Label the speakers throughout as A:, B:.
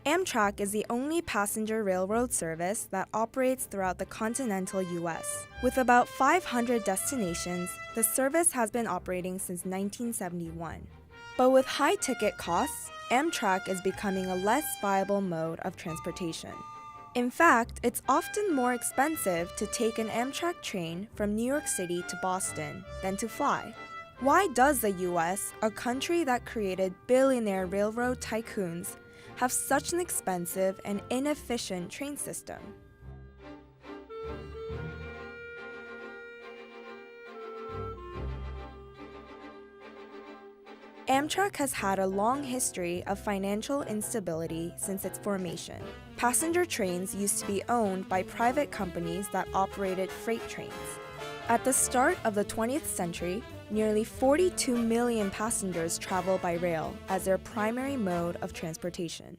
A: Amtrak is the only passenger railroad service that operates throughout the continental U.S. With about 500 destinations, the service has been operating since 1971. But with high ticket costs, Amtrak is becoming a less viable mode of transportation. In fact, it's often more expensive to take an Amtrak train from New York City to Boston than to fly. Why does the U.S., a country that created billionaire railroad tycoons, have such an expensive and inefficient train system? Amtrak has had a long history of financial instability since its formation. Passenger trains used to be owned by private companies that operated freight trains. At the start of the 20th century, nearly 42 million passengers traveled by rail as their primary mode of transportation.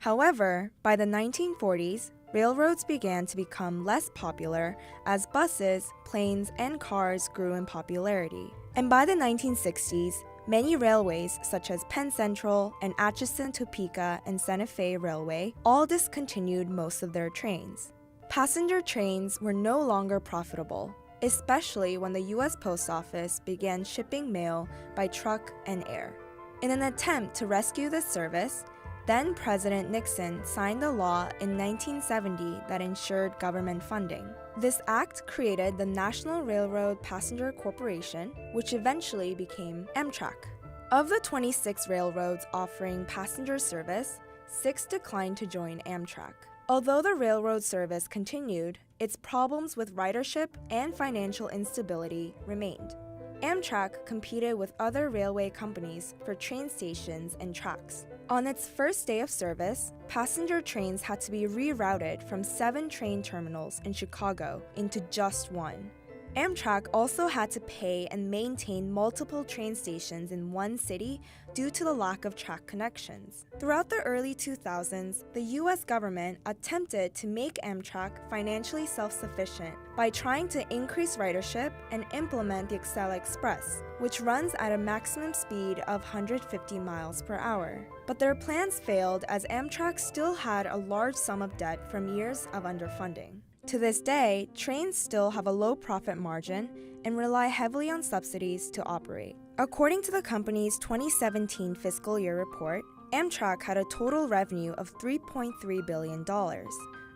A: However, by the 1940s, railroads began to become less popular as buses, planes, and cars grew in popularity. And by the 1960s, many railways such as Penn Central and Atchison, Topeka, and Santa Fe Railway all discontinued most of their trains. Passenger trains were no longer profitable, especially when the U.S. Post Office began shipping mail by truck and air. In an attempt to rescue this service, then-President Nixon signed a law in 1970 that ensured government funding. This act created the National Railroad Passenger Corporation, which eventually became Amtrak. Of the 26 railroads offering passenger service, 6 declined to join Amtrak. Although the railroad service continued, its problems with ridership and financial instability remained. Amtrak competed with other railway companies for train stations and tracks. On its first day of service, passenger trains had to be rerouted from 7 train terminals in Chicago into just 1. Amtrak also had to pay and maintain multiple train stations in one city due to the lack of track connections. Throughout the early 2000s, the U.S. government attempted to make Amtrak financially self-sufficient by trying to increase ridership and implement the Excel Express, which runs at a maximum speed of 150 miles per hour. But their plans failed as Amtrak still had a large sum of debt from years of underfunding. To this day, trains still have a low profit margin and rely heavily on subsidies to operate. According to the company's 2017 fiscal year report, Amtrak had a total revenue of $3.3 billion.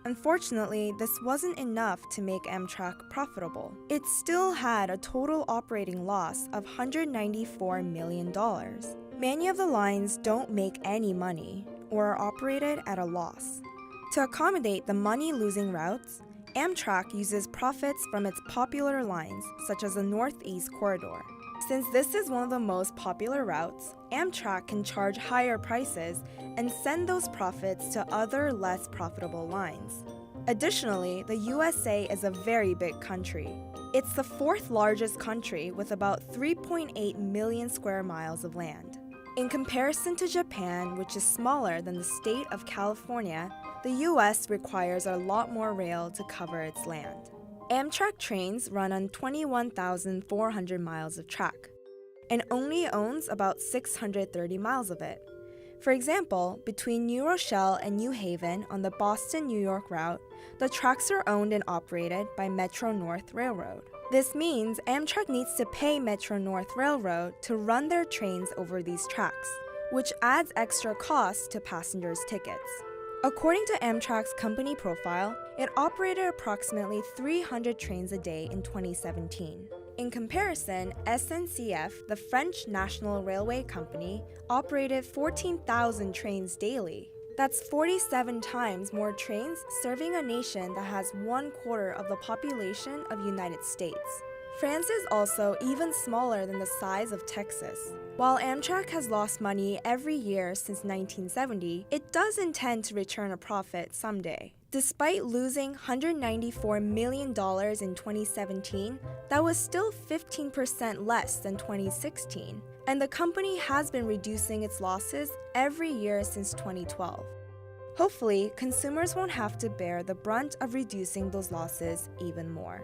A: Unfortunately, this wasn't enough to make Amtrak profitable. It still had a total operating loss of $194 million. Many of the lines don't make any money or are operated at a loss. To accommodate the money-losing routes, Amtrak uses profits from its popular lines, such as the Northeast Corridor. Since this is one of the most popular routes, Amtrak can charge higher prices and send those profits to other less profitable lines. Additionally, the USA is a very big country. It's the 4th largest country with about 3.8 million square miles of land. In comparison to Japan, which is smaller than the state of California, the U.S. requires a lot more rail to cover its land. Amtrak trains run on 21,400 miles of track and only owns about 630 miles of it. For example, between New Rochelle and New Haven on the Boston-New York route, the tracks are owned and operated by Metro-North Railroad. This means Amtrak needs to pay Metro-North Railroad to run their trains over these tracks, which adds extra costs to passengers' tickets. According to Amtrak's company profile, it operated approximately 300 trains a day in 2017. In comparison, SNCF, the French National Railway Company, operated 14,000 trains daily. That's 47 times more trains serving a nation that has 1/4 of the population of the United States. France is also even smaller than the size of Texas. While Amtrak has lost money every year since 1970, it does intend to return a profit someday. Despite losing $194 million in 2017, that was still 15% less than 2016, and the company has been reducing its losses every year since 2012. Hopefully, consumers won't have to bear the brunt of reducing those losses even more.